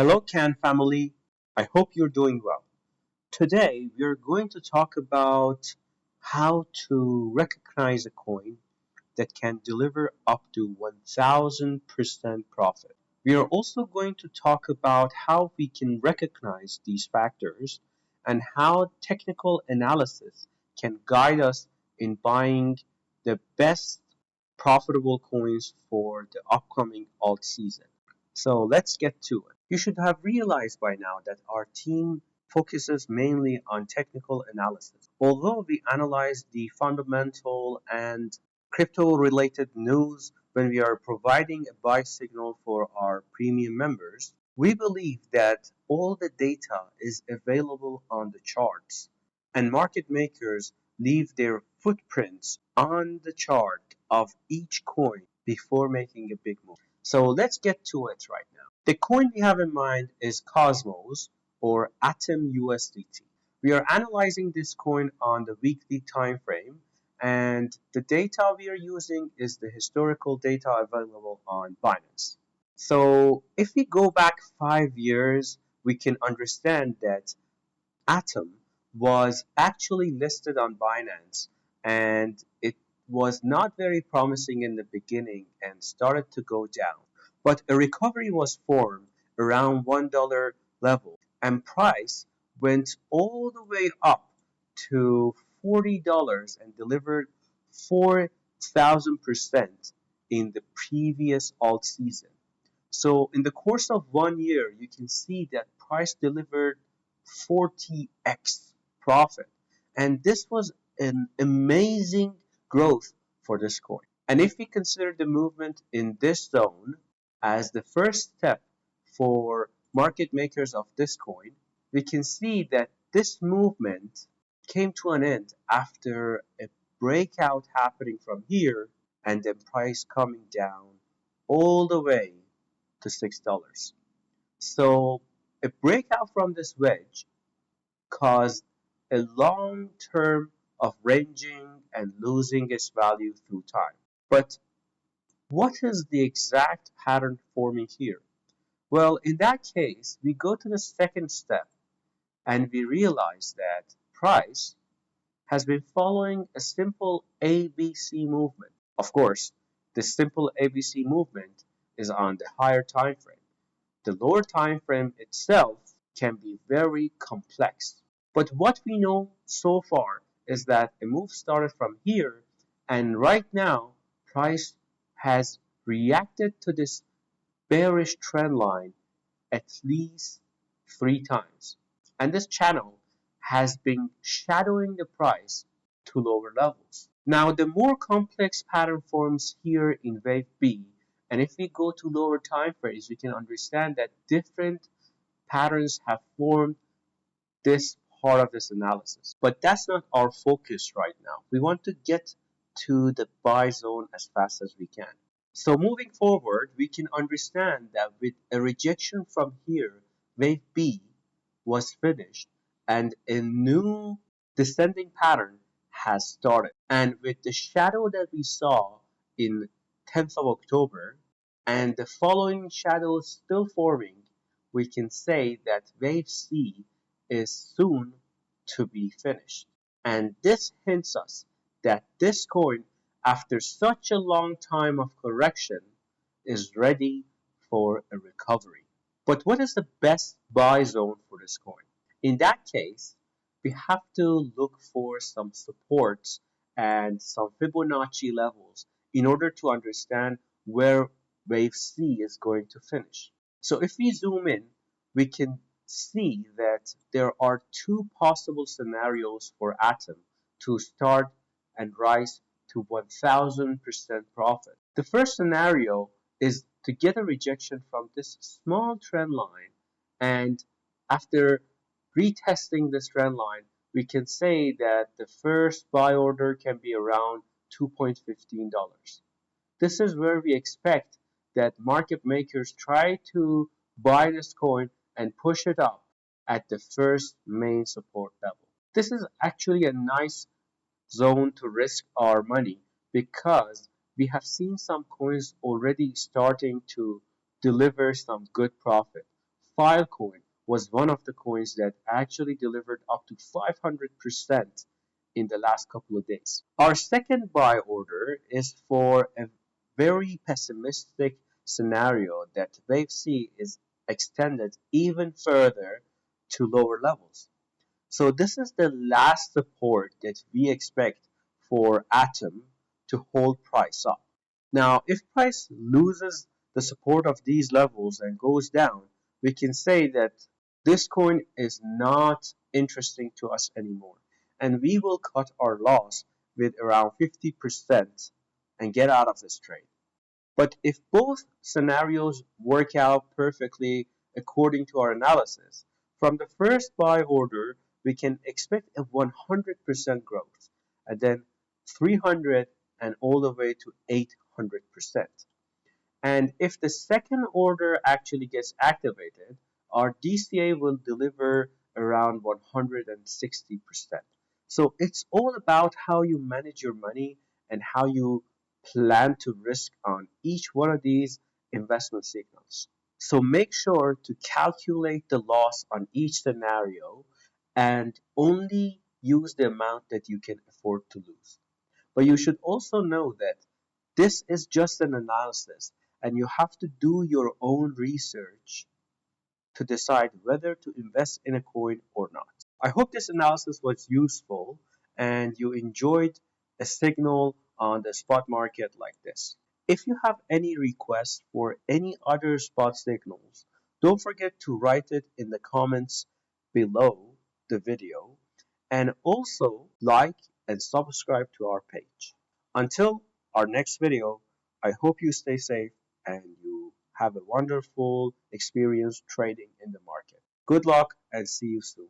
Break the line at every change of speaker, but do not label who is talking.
Hello, Can family. I hope you're doing well. Today, we're going to talk about how to recognize a coin that can deliver up to 1000% profit. We are also going to talk about how we can recognize these factors and how technical analysis can guide us in buying the best profitable coins for the upcoming alt season. So let's get to it. You should have realized by now that our team focuses mainly on technical analysis. Although we analyze the fundamental and crypto related news when we are providing a buy signal for our premium members, we believe that all the data is available on the charts, and market makers leave their footprints on the chart of each coin before making a big move. So let's get to it right now. The coin we have in mind is Cosmos or Atom USDT. We are analyzing this coin on the weekly time frame, and the data we are using is the historical data available on Binance. So if we go back 5 years, we can understand that Atom was actually listed on Binance, and it was not very promising in the beginning and started to go down. But a recovery was formed around $1 level, and price went all the way up to $40 and delivered 4,000% in the previous alt season. So in the course of 1 year, you can see that price delivered 40x profit. And this was an amazing growth for this coin. And if we consider the movement in this zone as the first step for market makers of this coin, we can see that this movement came to an end after a breakout happening from here and then price coming down all the way to $6. So a breakout from this wedge caused a long term of ranging and losing its value through time. But what is the exact pattern forming here? Well, in that case, we go to the second step and we realize that price has been following a simple ABC movement. Of course, the simple ABC movement is on the higher time frame. The lower time frame itself can be very complex. But what we know so far is that a move started from here, and right now price has reacted to this bearish trend line at least 3 times. And this channel has been shadowing the price to lower levels. Now, the more complex pattern forms here in wave B, and if we go to lower time frames, we can understand that different patterns have formed this part of this analysis. But that's not our focus right now. We want to get to the buy zone as fast as we can. So moving forward, we can understand that with a rejection from here, wave B was finished and a new descending pattern has started. And with the shadow that we saw in 10th of October and the following shadows still forming, we can say that wave C is soon to be finished. And this hints us that this coin, after such a long time of correction, is ready for a recovery. But what is the best buy zone for this coin? In that case, we have to look for some supports and some Fibonacci levels in order to understand where wave C is going to finish. So if we zoom in, we can see that there are two possible scenarios for Atom to start and rise to 1000% profit. The first scenario is to get a rejection from this small trend line, and after retesting this trend line, we can say that the first buy order can be around $2.15. This is where we expect that market makers try to buy this coin and push it up at the first main support level. This is actually a nice zone to risk our money because we have seen some coins already starting to deliver some good profit Filecoin was one of the coins that actually delivered up to 500% in the last couple of days. Our second buy order is for a very pessimistic scenario that Wave C is extended even further to lower levels. So this is the last support that we expect for Atom to hold price up. Now, if price loses the support of these levels and goes down, we can say that this coin is not interesting to us anymore. And we will cut our loss with around 50% and get out of this trade. But if both scenarios work out perfectly according to our analysis, from the first buy order, we can expect a 100% growth, and then 300 and all the way to 800%. And if the second order actually gets activated, our DCA will deliver around 160%. So it's all about how you manage your money and how you plan to risk on each one of these investment signals. So make sure to calculate the loss on each scenario and only use the amount that you can afford to lose. But you should also know that this is just an analysis and you have to do your own research to decide whether to invest in a coin or not. I hope this analysis was useful and you enjoyed a signal on the spot market like this. If you have any requests for any other spot signals, don't forget to write it in the comments below the video and also like and subscribe to our page. Until our next video, I hope you stay safe and you have a wonderful experience trading in the market. Good luck and see you soon.